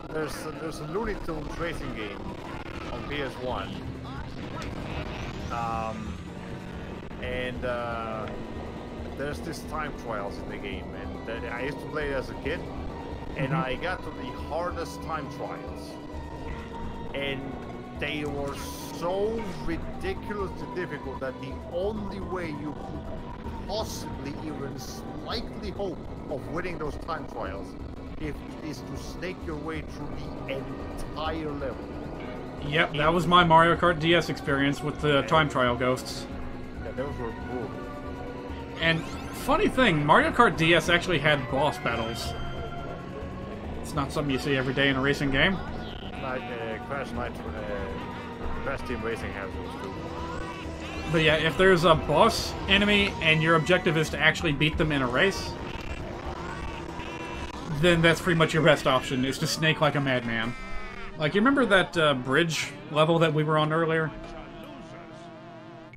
Speaker 1: there's a Looney Tunes racing game on PS1. And there's this time trials in the game, and I used to play it as a kid, and I got to the hardest time trials, and they were so ridiculously difficult that the only way you could possibly even slightly hope of winning those time trials is to snake your way through the entire level.
Speaker 2: Yep, that was my Mario Kart DS experience with the time trial ghosts.
Speaker 1: Yeah, those were brutal.
Speaker 2: And funny thing, Mario Kart DS actually had boss battles. It's not something you see every day in a racing game.
Speaker 1: Crash Team Racing has those too.
Speaker 2: But yeah, if there's a boss enemy and your objective is to actually beat them in a race, then that's pretty much your best option, is to snake like a madman. Like, you remember that bridge level that we were on earlier?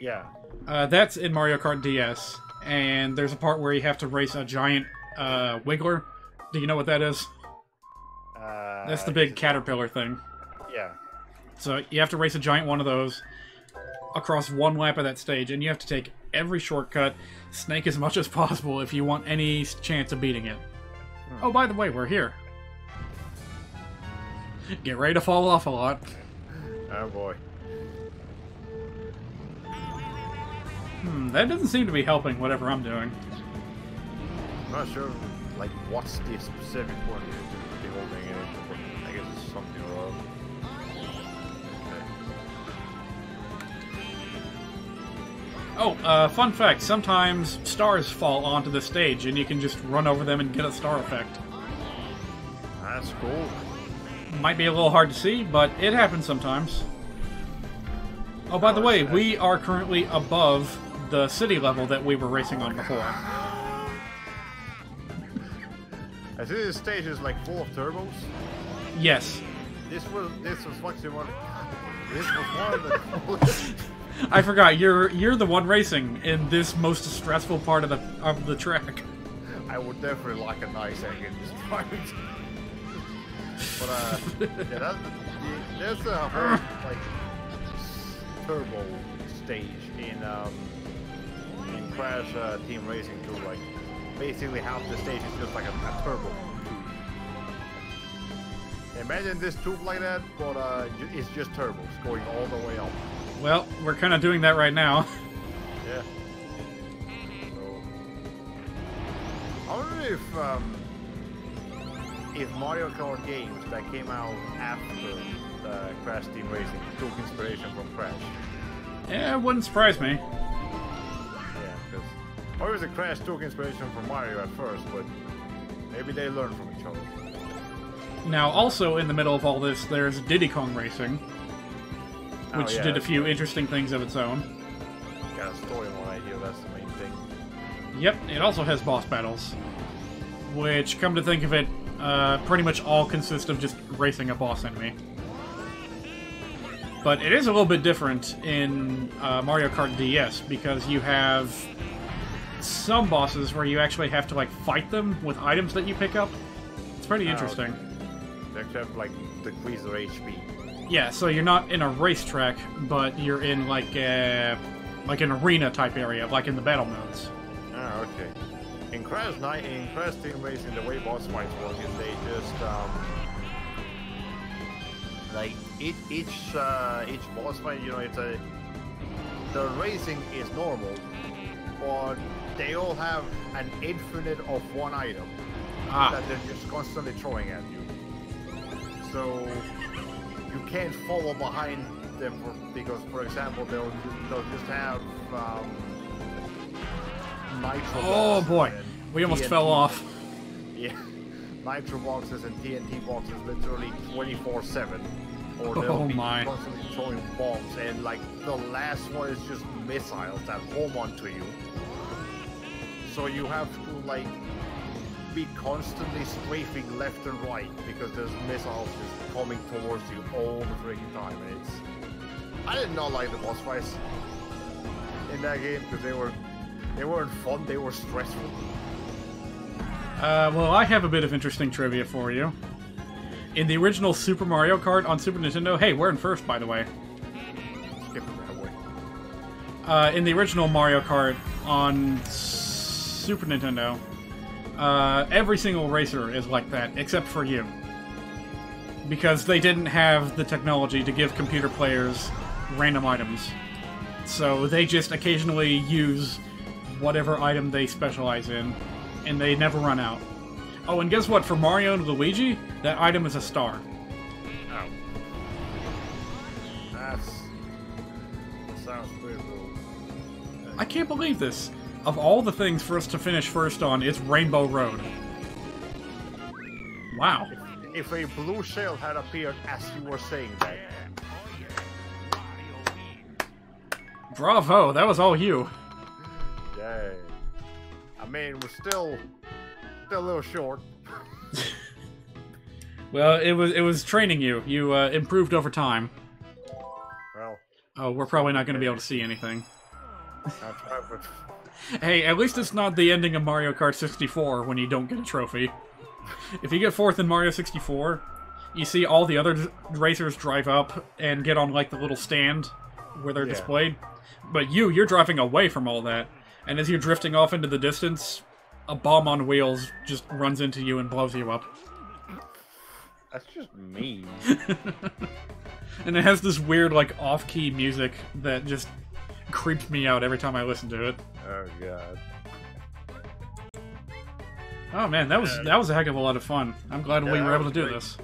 Speaker 1: Yeah.
Speaker 2: That's in Mario Kart DS, and there's a part where you have to race a giant wiggler. Do you know what that is? That's the big caterpillar thing.
Speaker 1: Yeah.
Speaker 2: So you have to race a giant one of those across one lap of that stage, and you have to take every shortcut, snake as much as possible if you want any chance of beating it. Oh, by the way, we're here. Get ready to fall off a lot.
Speaker 1: Oh boy.
Speaker 2: That doesn't seem to be helping whatever I'm doing.
Speaker 1: I'm not sure, like, what's the specific one you're beholding in it, but I guess it's something or other.
Speaker 2: Oh, fun fact, sometimes stars fall onto the stage, and you can just run over them and get a star effect.
Speaker 1: That's cool.
Speaker 2: Might be a little hard to see, but it happens sometimes. Oh, by the way, we are currently above the city level that we were racing on before.
Speaker 1: I see this stage is like full of turbos.
Speaker 2: Yes.
Speaker 1: This was actually one. This was one of the coolest.
Speaker 2: I forgot, you're the one racing in this most stressful part of the track.
Speaker 1: I would definitely like a nice egg in this fight. But yeah, there's a whole like turbo stage in Crash Team Racing 2. Like basically half the stage is just like a turbo. Imagine this tube like that, but it's just turbos going all the way up.
Speaker 2: Well, we're kind of doing that right now.
Speaker 1: Yeah. So, I wonder if Mario Kart games that came out after Crash Team Racing took inspiration from Crash.
Speaker 2: Yeah, it wouldn't surprise me.
Speaker 1: Yeah, because obviously Crash took inspiration from Mario at first, but maybe they learned from each other.
Speaker 2: Now, also in the middle of all this, there's Diddy Kong Racing, which did a few interesting things of its own.
Speaker 1: Got a storyline idea, that's the main thing.
Speaker 2: Yep, it also has boss battles, which, come to think of it, pretty much all consist of just racing a boss enemy. But it is a little bit different in Mario Kart DS, because you have some bosses where you actually have to like fight them with items that you pick up. It's pretty interesting.
Speaker 1: Okay. They actually have like decrease their HP.
Speaker 2: Yeah, so you're not in a racetrack, but you're in like an arena type area, like in the battle modes.
Speaker 1: Ah, okay. In Crash Team Racing, the way boss fights work is they just like each boss fight, you know, the racing is normal, but they all have an infinite of one item that they're just constantly throwing at you. So you can't follow behind them because, for example, they'll just have nitro.
Speaker 2: Oh boy, we almost
Speaker 1: TNT.
Speaker 2: fell off.
Speaker 1: Yeah, nitro boxes and TNT boxes literally 24/7, or they'll be constantly throwing bombs, and like the last one is just missiles that home onto you. So you have to like be constantly strafing left and right because there's missiles just coming towards you all the freaking time. And I did not like the boss fights in that game because they weren't fun, they were stressful.
Speaker 2: Well, I have a bit of interesting trivia for you. In the original Super Mario Kart on Super Nintendo, hey, we're in first, by the way.
Speaker 1: Skip it that way.
Speaker 2: In the original Mario Kart on Super Nintendo, every single racer is like that, except for you. Because they didn't have the technology to give computer players random items. So they just occasionally use whatever item they specialize in, and they never run out. Oh, and guess what? For Mario and Luigi, that item is a star.
Speaker 1: Oh. That sounds pretty cool.
Speaker 2: I can't believe this. Of all the things for us to finish first on, it's Rainbow Road. Wow.
Speaker 1: If a blue shell had appeared as you were saying that.
Speaker 2: Bravo, that was all you.
Speaker 1: Yay. I mean, we're still a little short.
Speaker 2: Well, it was training you. You improved over time.
Speaker 1: Well.
Speaker 2: Oh, we're probably not going to be able to see anything.
Speaker 1: I'll try for...
Speaker 2: Hey, at least it's not the ending of Mario Kart 64 when you don't get a trophy. If you get 4th in Mario 64, you see all the other racers drive up and get on, like, the little stand where they're displayed. But you're driving away from all that. And as you're drifting off into the distance, a bomb on wheels just runs into you and blows you up.
Speaker 1: That's just mean.
Speaker 2: And it has this weird, like, off-key music that just creeps me out every time I listen to it.
Speaker 1: Oh, God.
Speaker 2: Oh, man, that was a heck of a lot of fun. I'm glad we were able to do this.